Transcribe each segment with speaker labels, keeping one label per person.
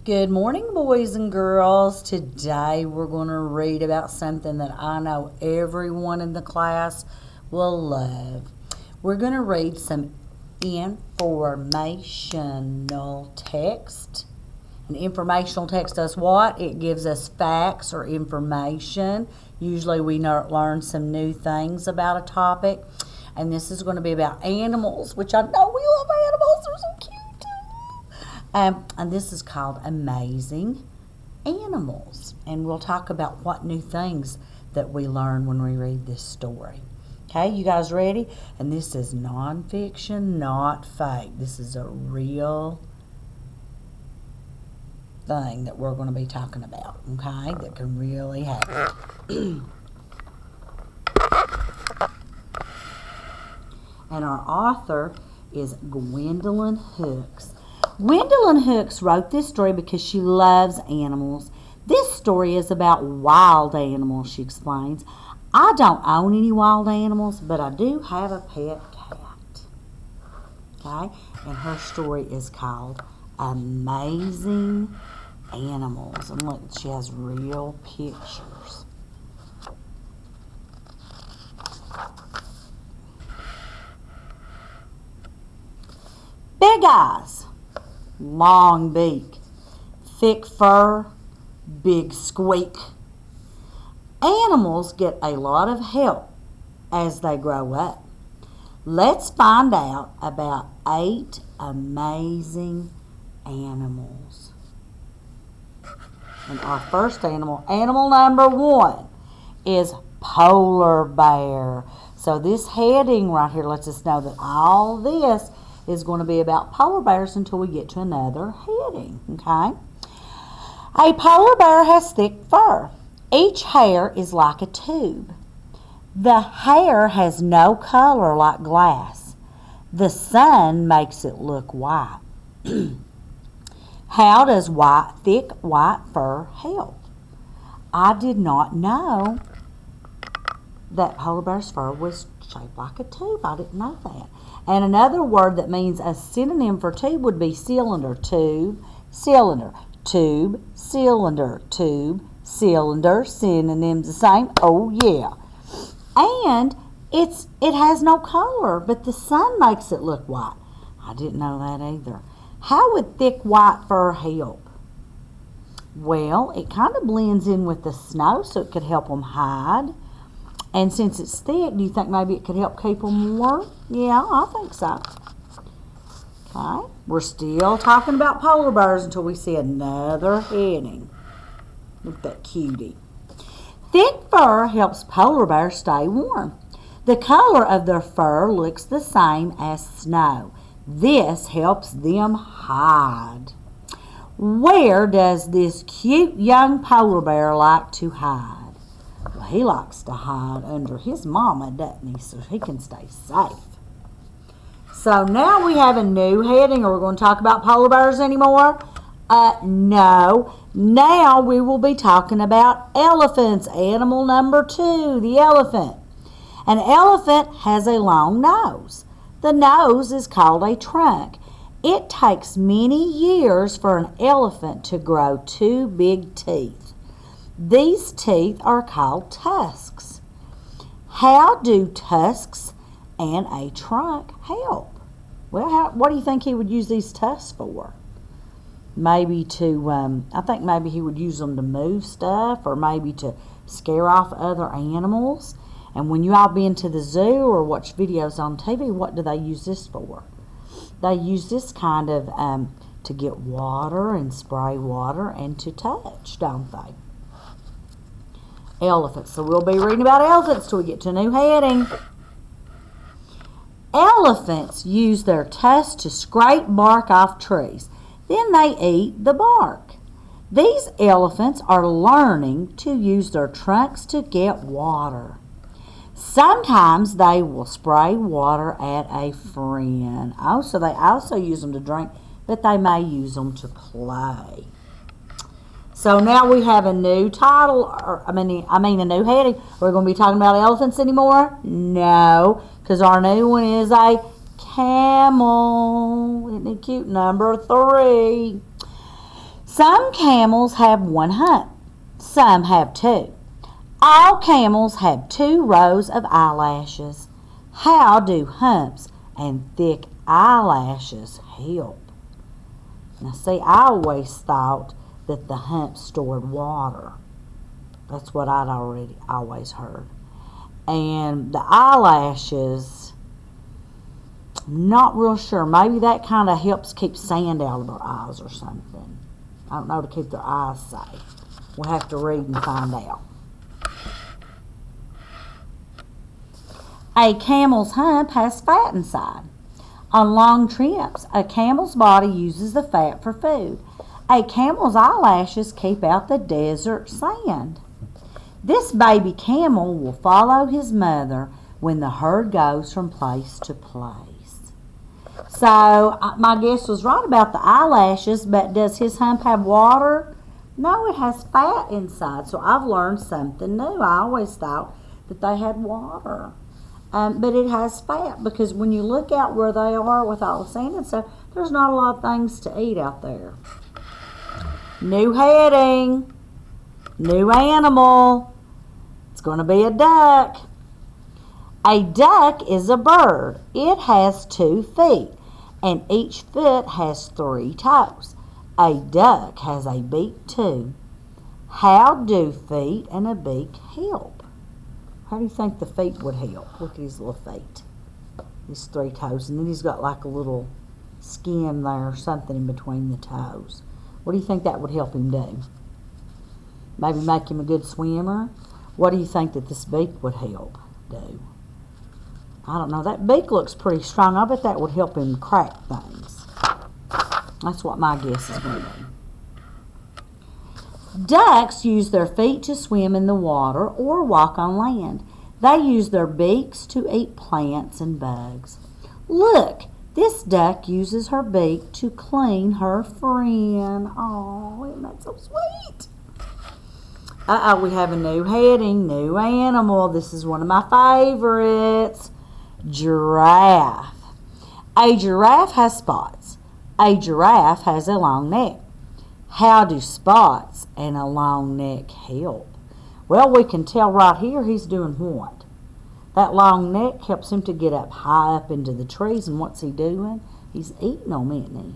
Speaker 1: Good morning, boys and girls. Today we're going to read about something that I know everyone in the class will love. We're going to read some informational text. An informational text does what? It gives us facts or information. Usually we learn some new things about a topic. And this is going to be about animals, which I know we love animals. They're so cute. And this is called Amazing Animals. And we'll talk about what new things that we learn when we read this story. Okay, you guys ready? And this is nonfiction, not fake. This is a real thing that we're going to be talking about, okay, that can really happen. And our author is Gwendolyn Hooks. Gwendolyn Hooks wrote this story because she loves animals. This story is about wild animals, she explains. I don't own any wild animals, but I do have a pet cat. Okay? And her story is called Amazing Animals. And look, she has real pictures. Big eyes, long beak, thick fur, big squeak. Animals get a lot of help as they grow up. Let's find out about 8 amazing animals. And our first animal number 1, is polar bear. So this heading right here lets us know that all this is going to be about polar bears until we get to another heading, okay? A polar bear has thick fur. Each hair is like a tube. The hair has no color like glass. The sun makes it look white. How does thick white fur help? I did not know that polar bear's fur was shaped like a tube. I didn't know that. And another word that means a synonym for tube would be cylinder. Tube, cylinder, tube, cylinder, tube, cylinder. Synonyms the same. Oh yeah. And it has no color, but the sun makes it look white. I didn't know that either. How would thick white fur help? Well, it kind of blends in with the snow, so it could help them hide. And since it's thick, do you think maybe it could help keep them warm? Yeah, I think so. Okay, we're still talking about polar bears until we see another heading. Look at that cutie. Thick fur helps polar bears stay warm. The color of their fur looks the same as snow. This helps them hide. Where does this cute young polar bear like to hide? Well, he likes to hide under his mama, doesn't he, so he can stay safe. So now we have a new heading. Are we going to talk about polar bears anymore? No. Now we will be talking about elephants. Animal number 2, the elephant. An elephant has a long nose. The nose is called a trunk. It takes many years for an elephant to grow 2 big teeth. These teeth are called tusks. How do tusks and a trunk help? Well, what do you think he would use these tusks for? Maybe to, I think maybe he would use them to move stuff, or maybe to scare off other animals. And when you all been to the zoo or watch videos on TV, what do they use this for? They use this kind of to get water and spray water and to touch, don't they? Elephants. So we'll be reading about elephants till we get to a new heading. Elephants use their tusks to scrape bark off trees. Then they eat the bark. These elephants are learning to use their trunks to get water. Sometimes they will spray water at a friend. Oh, so they also use them to drink, but they may use them to play. So now we have a new title, a new heading. Are we going to be talking about elephants anymore? No, because our new one is a camel. Isn't it cute? Number 3. Some camels have one hump. Some have two. All camels have 2 rows of eyelashes. How do humps and thick eyelashes help? Now see, I always thought that the hump stored water. That's what I'd always heard. And the eyelashes, not real sure. Maybe that kind of helps keep sand out of their eyes or something. I don't know, to keep their eyes safe. We'll have to read and find out. A camel's hump has fat inside. On long trips, a camel's body uses the fat for food. A camel's eyelashes keep out the desert sand. This baby camel will follow his mother when the herd goes from place to place. So my guess was right about the eyelashes, but does his hump have water? No, it has fat inside. So I've learned something new. I always thought that they had water. But it has fat, because when you look out where they are with all the sand and stuff, there's not a lot of things to eat out there. New heading. New animal. It's going to be a duck. A duck is a bird. It has 2 feet, and each foot has 3 toes. A duck has a beak too. How do feet and a beak help? How do you think the feet would help? Look at his little feet. These 3 toes. And then he's got like a little skin there or something in between the toes. What do you think that would help him do? Maybe make him a good swimmer? What do you think that this beak would help do? I don't know. That beak looks pretty strong. I bet that would help him crack things. That's what my guess is going to be. Ducks use their feet to swim in the water or walk on land. They use their beaks to eat plants and bugs. Look, this duck uses her beak to clean her friend. Oh, isn't that so sweet? We have a new heading, new animal. This is one of my favorites. Giraffe. A giraffe has spots. A giraffe has a long neck. How do spots and a long neck help? Well, we can tell right here he's doing what? That long neck helps him to get up high up into the trees, and what's he doing? He's eating them, isn't he?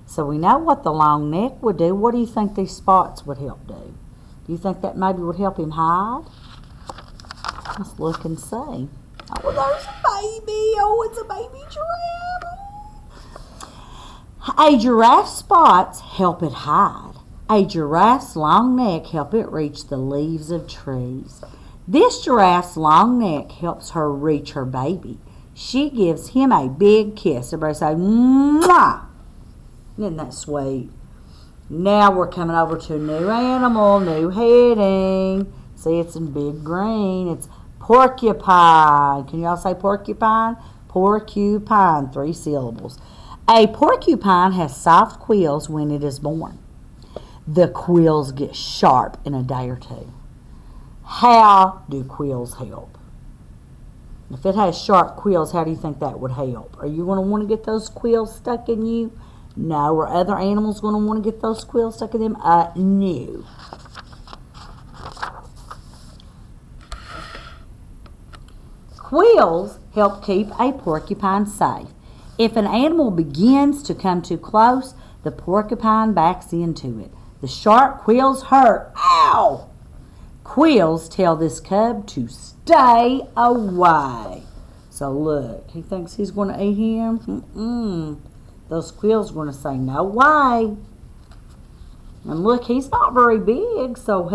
Speaker 1: So we know what the long neck would do. What do you think these spots would help do? Do you think that maybe would help him hide? Let's look and see. Oh, there's a baby. Oh, it's a baby giraffe. A giraffe's spots help it hide. A giraffe's long neck helps it reach the leaves of trees. This giraffe's long neck helps her reach her baby. She gives him a big kiss. Everybody say, mwah! Isn't that sweet? Now we're coming over to a new animal, new heading. See, it's in big green. It's porcupine. Can y'all say porcupine? Porcupine, 3 syllables. A porcupine has soft quills when it is born. The quills get sharp in a day or 2. How do quills help? If it has sharp quills, how do you think that would help? Are you going to want to get those quills stuck in you? No. Are other animals going to want to get those quills stuck in them? No. Quills help keep a porcupine safe. If an animal begins to come too close, the porcupine backs into it. The sharp quills hurt. Ow! Quills tell this cub to stay away. So look, he thinks he's going to eat him. Those quills are going to say, no way. And look, he's not very big, so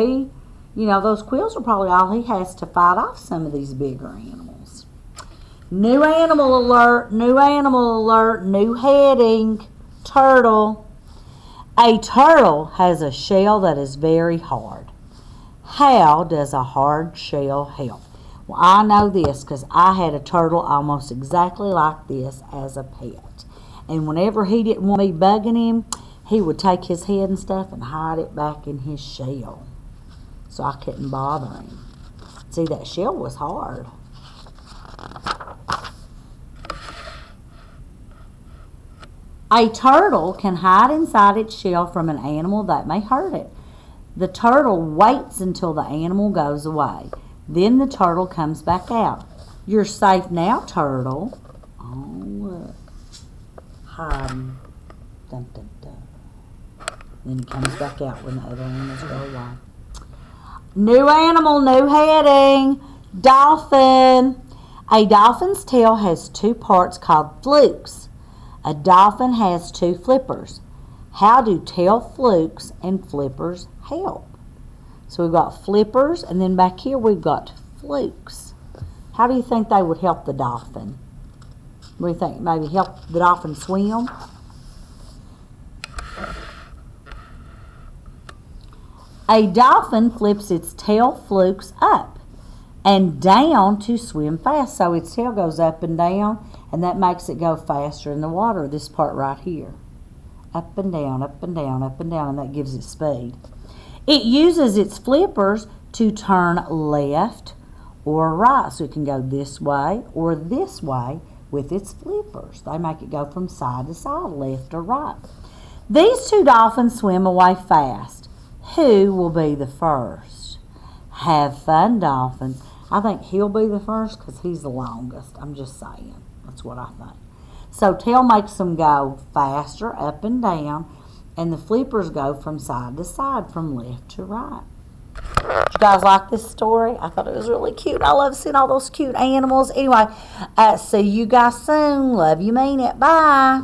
Speaker 1: those quills are probably all he has to fight off some of these bigger animals. New animal alert, new animal alert, new heading, turtle. A turtle has a shell that is very hard. How does a hard shell help? Well, I know this because I had a turtle almost exactly like this as a pet. And whenever he didn't want me bugging him, he would take his head and stuff and hide it back in his shell. So I couldn't bother him. See, that shell was hard. A turtle can hide inside its shell from an animal that may hurt it. The turtle waits until the animal goes away. Then the turtle comes back out. You're safe now, turtle. Oh, look. Hiding. Dun, dun, dun. Then he comes back out when the other animals go away. New animal, new heading. Dolphin. A dolphin's tail has two parts called flukes. A dolphin has two flippers. How do tail flukes and flippers help? So we've got flippers, and then back here we've got flukes. How do you think they would help the dolphin? What do you think? Maybe help the dolphin swim? A dolphin flips its tail flukes up and down to swim fast. So its tail goes up and down, and that makes it go faster in the water, this part right here. Up and down, up and down, up and down, and that gives it speed. It uses its flippers to turn left or right, so it can go this way or this way with its flippers. They make it go from side to side, left or right. These two dolphins swim away fast. Who will be the first? Have fun, dolphin. I think he'll be the first because he's the longest. I'm just saying. That's what I think. So tail makes them go faster, up and down, and the flippers go from side to side, from left to right. Did you guys like this story? I thought it was really cute. I love seeing all those cute animals. Anyway, see you guys soon. Love you, mean it. Bye.